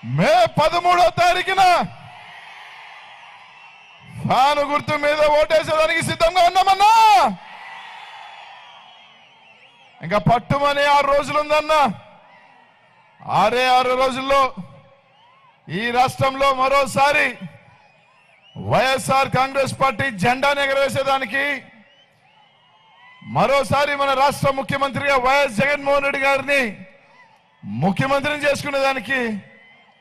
మే 13వ తారీఖున ఫ్యాను గుర్తు మీద ఓటేసేదానికి సిద్ధంగా ఉన్నామన్నా. ఇంకా పట్టుమని 6 రోజులు ఉందన్నా. 6 రోజుల్లో ఈ రాష్ట్రంలో మరోసారి వైఎస్ఆర్ కాంగ్రెస్ పార్టీ జెండాను ఎగరవేసేదానికి, మరోసారి మన రాష్ట్ర ముఖ్యమంత్రిగా వైఎస్ జగన్మోహన్ రెడ్డి గారిని ముఖ్యమంత్రిని చేసుకునేదానికి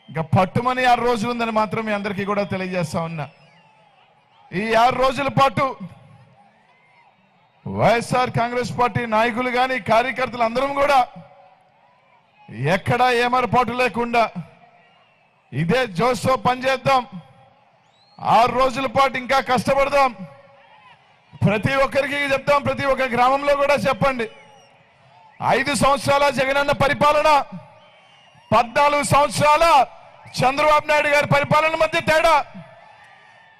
ఇంకా పట్టుమని 6 రోజులు ఉందని మాత్రం మీ అందరికీ కూడా తెలియజేస్తా ఉన్నా. ఈ 6 రోజుల పాటు వైఎస్ఆర్ కాంగ్రెస్ పార్టీ నాయకులు కానీ కార్యకర్తలు అందరం కూడా ఎక్కడా ఏమరపాటు లేకుండా ఇదే జోష్తో పనిచేద్దాం. 6 రోజుల పాటు ఇంకా కష్టపడదాం. ప్రతి ఒక్కరికి చెప్తాం, ప్రతి ఒక్క గ్రామంలో కూడా చెప్పండి. 5 సంవత్సరాల జగనన్న పరిపాలన, 14 సంవత్సరాల చంద్రబాబు నాయుడు గారి పరిపాలన మధ్య తేడా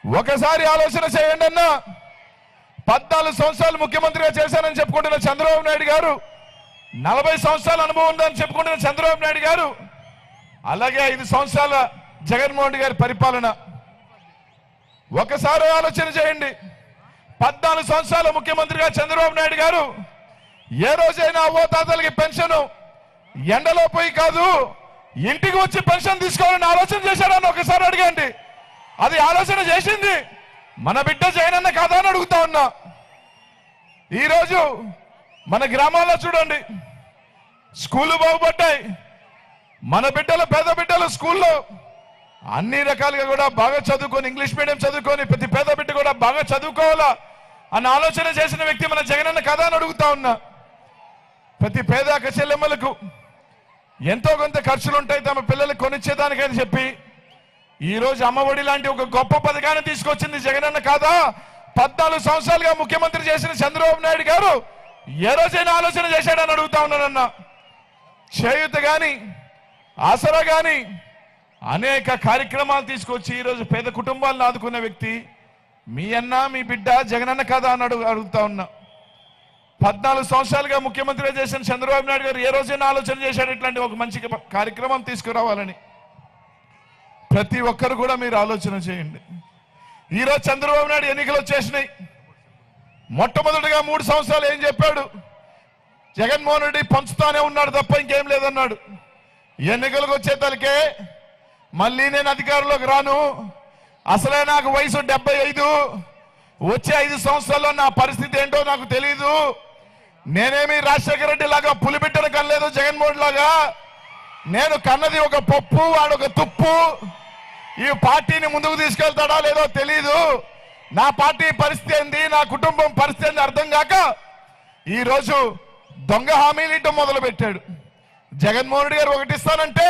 ఒకసారి ఆలోచన చేయండి అన్న. 14 సంవత్సరాలు ముఖ్యమంత్రిగా చేశానని చెప్పుకుంటున్న చంద్రబాబు నాయుడు గారు, 40 సంవత్సరాల అనుభవం ఉందని చెప్పుకుంటున్న చంద్రబాబు నాయుడు గారు, అలాగే 5 సంవత్సరాల జగన్మోహన్ రెడ్డి గారి పరిపాలన ఒకసారి ఆలోచన చేయండి. 14 సంవత్సరాల ముఖ్యమంత్రిగా చంద్రబాబు నాయుడు గారు ఏ రోజైనా అవ్వతాతలకి పెన్షన్ ఎండలో పోయి కాదు, ఇంటికి వచ్చి పెన్షన్ తీసుకోవాలని ఆలోచన చేశాడని ఒకసారి అడగండి. అది ఆలోచన చేసింది మన బిడ్డ జగనన్న కాదా అని అడుగుతా ఉన్నా. ఈరోజు మన గ్రామాల్లో చూడండి, స్కూళ్ళు బాగుపడ్డాయి. మన బిడ్డలు, పేద బిడ్డలు స్కూల్లో అన్ని రకాలుగా కూడా బాగా చదువుకొని, ఇంగ్లీష్ మీడియం చదువుకొని ప్రతి పేద బిడ్డ కూడా బాగా చదువుకోవాలా అన్న ఆలోచన చేసిన వ్యక్తి మన జగనన్న కాదా అని అడుగుతా ఉన్నా. ప్రతి పేద అక్క చెల్లెమ్మలకు ఎంతో కొంత ఖర్చులు ఉంటాయి తమ పిల్లలకు కొనిచ్చేదానికని చెప్పి ఈరోజు అమ్మఒడి లాంటి ఒక గొప్ప పథకాన్ని తీసుకొచ్చింది జగనన్న కాదా? 14 సంవత్సరాలుగా ముఖ్యమంత్రి చేసిన చంద్రబాబు నాయుడు గారు ఏ రోజైనా ఆలోచన చేశాడని అడుగుతా ఉన్నానన్న. చేయూత గాని, ఆసరా గాని అనేక కార్యక్రమాలు తీసుకొచ్చి ఈరోజు పేద కుటుంబాలను ఆదుకున్న వ్యక్తి మీ అన్న, మీ బిడ్డ జగనన్న కాదా అని అడుగుతా ఉన్నా. 14 సంవత్సరాలుగా ముఖ్యమంత్రిగా చేసిన చంద్రబాబు నాయుడు గారు ఏ రోజైనా ఆలోచన చేశాడు ఇట్లాంటి ఒక మంచి కార్యక్రమం తీసుకురావాలని? ప్రతి ఒక్కరు కూడా మీరు ఆలోచన చేయండి. ఈరోజు చంద్రబాబు నాయుడు ఎన్నికలు వచ్చేసినాయి. మొట్టమొదటిగా 3 సంవత్సరాలు ఏం చెప్పాడు? జగన్మోహన్ రెడ్డి పంచుతానే ఉన్నాడు తప్ప ఇంకేం లేదన్నాడు. ఎన్నికలకు వచ్చేతలకే మళ్ళీ నేను అధికారంలోకి రాను, అసలే నాకు వయసు 75, వచ్చే 5 సంవత్సరాల్లో నా పరిస్థితి ఏంటో నాకు తెలీదు, నేనేమి రాజశేఖర రెడ్డి లాగా పులిబిడ్డను కనలేదు, జగన్మోహన్ లాగా నేను కన్నది ఒక పప్పు, వాడొక తుప్పు, ఈ పార్టీని ముందుకు తీసుకెళ్తాడా లేదో తెలీదు, నా పార్టీ పరిస్థితి ఏంది, నా కుటుంబం పరిస్థితి ఏంది అర్థం కాక ఈరోజు దొంగ హామీలు ఇవ్వడం మొదలు పెట్టాడు. జగన్మోహన్ రెడ్డి గారు ఒకటి ఇస్తానంటే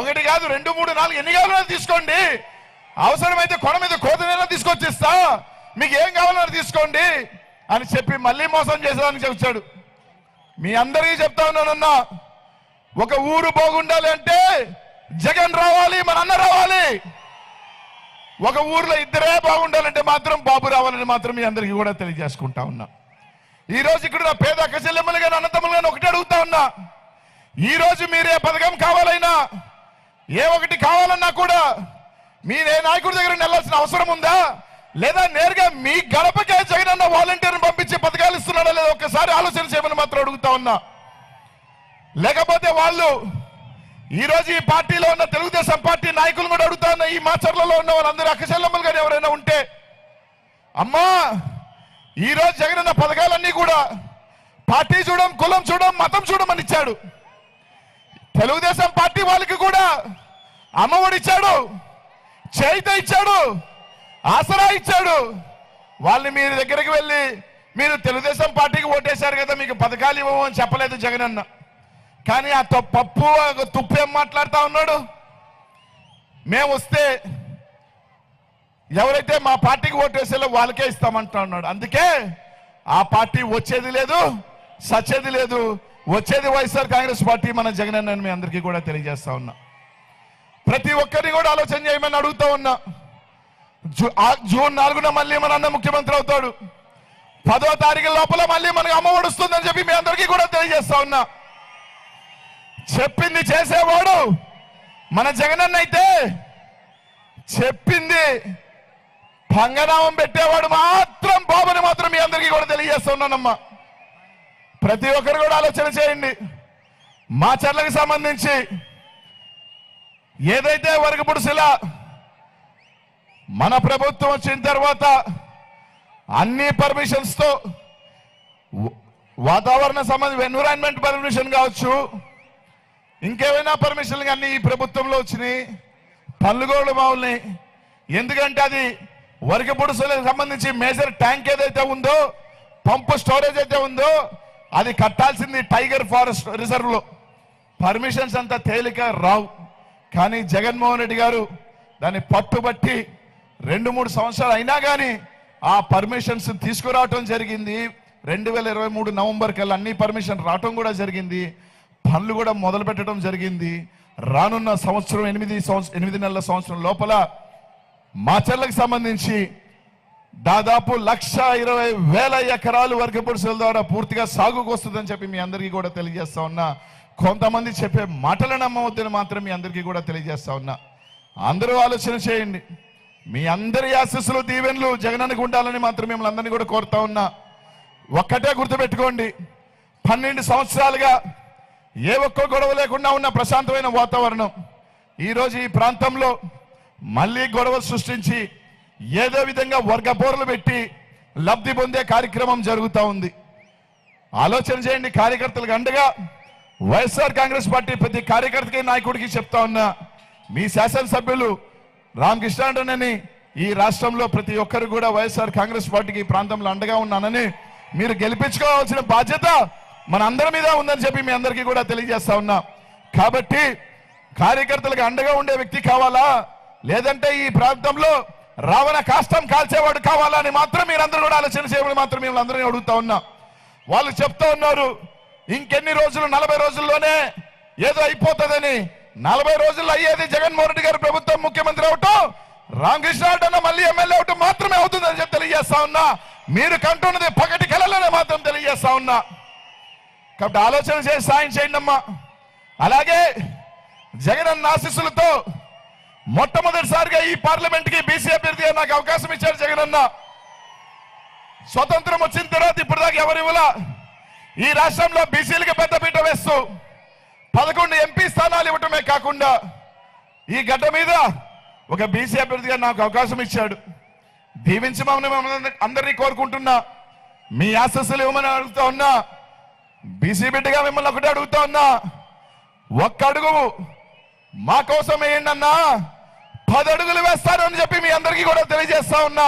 1 కాదు 2, 3, 4 ఎన్ని కావాలన్నా తీసుకోండి, అవసరమైతే కొన మీద కోతనైనా తీసుకొచ్చి ఇస్తా, మీకు ఏం కావాలన్నా తీసుకోండి అని చెప్పి మళ్ళీ మోసం చేసేదానికి వచ్చాడు. మీ అందరికీ చెప్తా ఉన్నానన్నా, ఒక ఊరు బాగుండాలి అంటే జగన్ రావాలి, మన అన్న రావాలి. ఒక ఊర్లో ఇద్దరే బాగుండాలంటే మాత్రం బాబు రావాలని మాత్రం మీ అందరికీ కూడా తెలియజేసుకుంటా ఉన్నా. ఈ రోజు ఇక్కడ నా పేద అక్క చెల్లెమ్మలు కానీ అన్నతమ్ములు కానీ ఒకటి అడుగుతా ఉన్నా, ఈ రోజు మీరే పథకం కావాలైనా ఏ ఒకటి కావాలన్నా కూడా మీరే నాయకుడి దగ్గర వెళ్ళాల్సిన అవసరం ఉందా? లేదా నేరుగా మీ గడపకే జగనన్న వాలంటీర్ని పంపించి పథకాలు ఇస్తున్నాడా లేదా ఒక్కసారి ఆలోచన చేయమని మాత్రం అడుగుతా ఉన్నా. లేకపోతే వాళ్ళు ఈరోజు ఈ పార్టీలో ఉన్న తెలుగుదేశం పార్టీ నాయకులు కూడా అడుగుతా ఉన్నా, ఈ మాచర్లలో ఉన్న వాళ్ళందరూ అక్క చెల్లెమ్మలు కానీ ఎవరైనా ఉంటే, అమ్మా ఈరోజు జగనన్న పథకాలన్నీ కూడా పార్టీ చూడం, కులం చూడం, మతం చూడమని ఇచ్చాడు. తెలుగుదేశం పార్టీ వాళ్ళకి కూడా అమ్మఒడి ఇచ్చాడు, చేయిత ఇచ్చాడు, ఆసరా ఇచ్చాడు. వాళ్ళని మీరు దగ్గరికి వెళ్ళి మీరు తెలుగుదేశం పార్టీకి ఓటేశారు కదా మీకు పథకాలు ఇవ్వము అని చెప్పలేదు జగనన్న. కానీ ఆ పప్పు తుప్పు ఏం మాట్లాడుతా ఉన్నాడు? మేము వస్తే ఎవరైతే మా పార్టీకి ఓటేసారో వాళ్ళకే ఇస్తామంటా ఉన్నాడు. అందుకే ఆ పార్టీ వచ్చేది లేదు, సచ్చేది లేదు, వచ్చేది వైఎస్ఆర్ కాంగ్రెస్ పార్టీ మన జగనన్న మీ అందరికీ కూడా తెలియజేస్తా ఉన్నా. ప్రతి ఒక్కరిని కూడా ఆలోచన చేయమని అడుగుతా ఉన్నా. జూన్ 4న మళ్ళీ మన అన్న ముఖ్యమంత్రి అవుతాడు. 10వ తారీఖు లోపల మళ్ళీ మనకు అమ్మఒడి వస్తుందని చెప్పి మీ అందరికీ కూడా తెలియజేస్తా ఉన్నా. చెప్పింది చేసేవాడు మన జగనన్న అయితే చెప్పింది పంగనామం పెట్టేవాడు మాత్రం బాబుని మాత్రం మీ అందరికీ కూడా తెలియజేస్తున్నానమ్మా. ప్రతి ఒక్కరు కూడా ఆలోచన చేయండి. మా చర్లకు సంబంధించి ఏదైతే వరకపుడుసులా మన ప్రభుత్వం వచ్చిన తర్వాత అన్ని పర్మిషన్స్ తో వాతావరణ సంబంధించి ఎన్విరాన్మెంట్ పర్మిషన్ కావచ్చు, ఇంకేమైనా పర్మిషన్లు అన్ని ఈ ప్రభుత్వంలో వచ్చినాయి. పల్లుగోడు బావుల్ని, ఎందుకంటే అది వరకపుడుసులకు సంబంధించి మేజర్ ట్యాంక్ ఏదైతే ఉందో, పంపు స్టోరేజ్ అయితే ఉందో అది కట్టాల్సింది టైగర్ ఫారెస్ట్ రిజర్వ్ లో. పర్మిషన్స్ అంతా తేలిక రావు. కానీ జగన్మోహన్ రెడ్డి గారు దాన్ని పట్టుబట్టి 2-3 సంవత్సరాలు అయినా కానీ ఆ పర్మిషన్స్ తీసుకురావటం జరిగింది. 2023 నవంబర్ కల్లా అన్ని పర్మిషన్ రావటం కూడా జరిగింది. పనులు కూడా మొదలు పెట్టడం జరిగింది. రానున్న సంవత్సరం 8 నెలల సంవత్సరం లోపల మాచర్లకు సంబంధించి దాదాపు 1,20,000 ఎకరాలు వరకపుడుసుల ద్వారా పూర్తిగా సాగుకు వస్తుందని చెప్పి మీ అందరికీ కూడా తెలియజేస్తా ఉన్నా. కొంతమంది చెప్పే మాటలను నమ్మవద్దని మాత్రం మీ అందరికీ కూడా తెలియజేస్తా ఉన్నా. అందరూ ఆలోచన చేయండి. మీ అందరి ఆశీస్సులు దీవెనలు జగనన్నకు ఉండాలని మాత్రం మిమ్మల్ని అందరినీ కూడా కోరుతా ఉన్నా. ఒక్కటే గుర్తుపెట్టుకోండి, 12 సంవత్సరాలుగా ఏ ఒక్క గొడవ లేకుండా ఉన్న ప్రశాంతమైన వాతావరణం ఈరోజు ఈ ప్రాంతంలో మళ్ళీ గొడవ సృష్టించి ఏదో విధంగా వర్గ పోరులు పెట్టి లబ్ధి పొందే కార్యక్రమం జరుగుతూ ఉంది. ఆలోచన చేయండి. కార్యకర్తలకు అండగా వైఎస్ఆర్ కాంగ్రెస్ పార్టీ ప్రతి కార్యకర్తకి నాయకుడికి చెప్తా ఉన్నా, మీ శాసనసభ్యులు రామకృష్ణారెడ్డి ఈ రాష్ట్రంలో ప్రతి ఒక్కరు కూడా వైఎస్ఆర్ కాంగ్రెస్ పార్టీకి ఈ ప్రాంతంలో అండగా ఉన్నానని మీరు గెలిపించుకోవాల్సిన బాధ్యత మన అందరి మీద ఉందని చెప్పి మీ అందరికీ కూడా తెలియజేస్తా ఉన్నా. కాబట్టి కార్యకర్తలకు అండగా ఉండే వ్యక్తి కావాలా, లేదంటే ఈ ప్రాంతంలో రావణ కాష్టం కాల్చేవాడు కావాలా అని మాత్రం మీరందరూ కూడా ఆలోచన చేయమని మాత్రం మిమ్మల్ని అందరినీ అడుగుతా ఉన్నా. వాళ్ళు చెప్తా ఉన్నారు ఇంకెన్ని రోజులు, 40 రోజుల్లోనే ఏదో అయిపోతుందని. 40 రోజుల్లో అయ్యేది జగన్మోహన్ రెడ్డి గారు ప్రభుత్వం ముఖ్యమంత్రి అవటం, రామకృష్ణారెడ్డి అన్న మళ్ళీ ఎమ్మెల్యే అవటం మాత్రమే అవుతుందని చెప్పి తెలియజేస్తా ఉన్నా. మీరు కంటున్నది పగటి కలలోనే మాత్రం తెలియజేస్తా ఉన్నా. కాబట్టి ఆలోచన చేసి సాయం చేయండి అమ్మా. అలాగే జగనన్న ఆశీస్సులతో మొట్టమొదటిసారిగా ఈ పార్లమెంట్ కి బీసీ అభ్యర్థిగా నాకు అవకాశం ఇచ్చారు జగనన్న. స్వతంత్రం వచ్చిన తర్వాత ఇప్పటిదాకా ఎవరివ్వలా. ఈ రాష్ట్రంలో బీసీలకు పెద్దపీట వేస్తూ 11 ఎంపీ స్థానాలు ఇవ్వటమే కాకుండా ఈ గడ్డ మీద ఒక బీసీ అభ్యర్థిగా నాకు అవకాశం ఇచ్చాడు. దీవించమని అందరినీ కోరుకుంటున్నా. మీ ఆశస్సులు ఇవ్వమని అడుగుతా ఉన్నా. బీసీ బిడ్డగా మిమ్మల్ని ఒకటే అడుగుతా ఉన్నా, ఒక్క అడుగు మా కోసం వేయండి అన్నా, 10 అడుగులు వేస్తాను అని చెప్పి మీ అందరికీ కూడా తెలియజేస్తా ఉన్నా.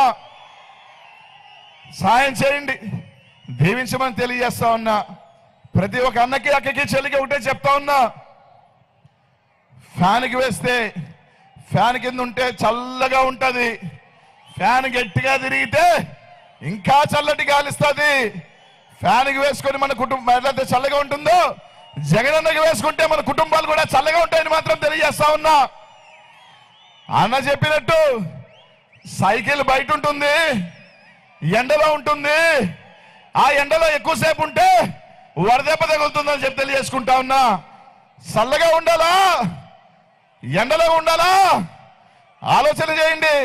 సాయం చేయండి, దీవించమని తెలియజేస్తా ఉన్నా. ప్రతి ఒక్క అన్నకి అక్కకి చెల్లికి ఒకటే చెప్తా ఉన్నా, ఫ్యాన్కి వేస్తే ఫ్యాన్ కింద ఉంటే చల్లగా ఉంటది, ఫ్యాన్ గట్టిగా తిరిగితే ఇంకా చల్లటి గాలిస్తుంది. ఫ్యాన్కి వేసుకొని మన కుటుంబం ఎట్లయితే చల్లగా ఉంటుందో జగనన్నకి వేసుకుంటే మన కుటుంబాలు కూడా చల్లగా ఉంటాయని మాత్రం తెలియజేస్తా ఉన్నా. అన్న చెప్పినట్టు సైకిల్ బయట ఉంటుంది, ఎండలో ఉంటుంది. ఆ ఎండలో ఎక్కువసేపు ఉంటే వడదెబ్బ తగులుతుందని చెప్పి తెలియజేసుకుంటా ఉన్నా. చల్లగా ఉండాలా, ఎండలో ఉండాలా, ఆలోచన చేయండి.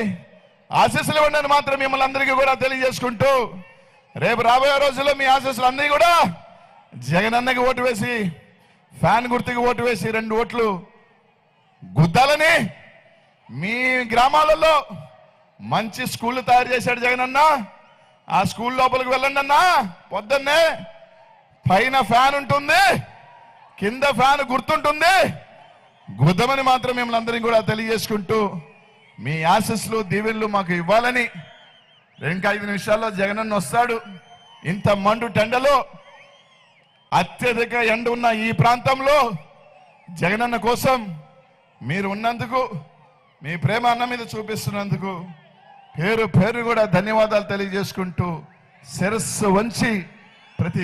ఆశీస్సులు ఇవ్వండి మాత్రం మిమ్మల్ని అందరికీ కూడా తెలియజేసుకుంటూ, రేపు రాబోయే రోజుల్లో మీ ఆశీస్సులు అన్నీ కూడా జగనన్నకి ఓటు వేసి, ఫ్యాన్ గుర్తుకి ఓటు వేసి 2 ఓట్లు గుద్దాలని, మీ గ్రామాలలో మంచి స్కూళ్ళు తయారు చేశాడు జగనన్న. ఆ స్కూల్ లోపలికి వెళ్ళండి అన్నా. పొద్దున్నే పైన ఫ్యాన్ ఉంటుంది, కింద ఫ్యాన్ గుర్తుంటుంది, గుద్దమని మాత్రం మిమ్మల్ని అందరినీ కూడా తెలియజేసుకుంటూ, మీ ఆశీస్సులు దీవెనలు మాకు ఇవ్వాలని. ఇంకా 5 నిమిషాల్లో జగనన్న వస్తాడు. ఇంత మండు టెండలో అత్యధిక ఎండ ఉన్న ఈ ప్రాంతంలో జగనన్న కోసం మీరు ఉన్నందుకు, మీ ప్రేమ అన్న మీద చూపిస్తున్నందుకు పేరు పేరు కూడా ధన్యవాదాలు తెలియజేసుకుంటూ శిరస్సు వంచి ప్రతి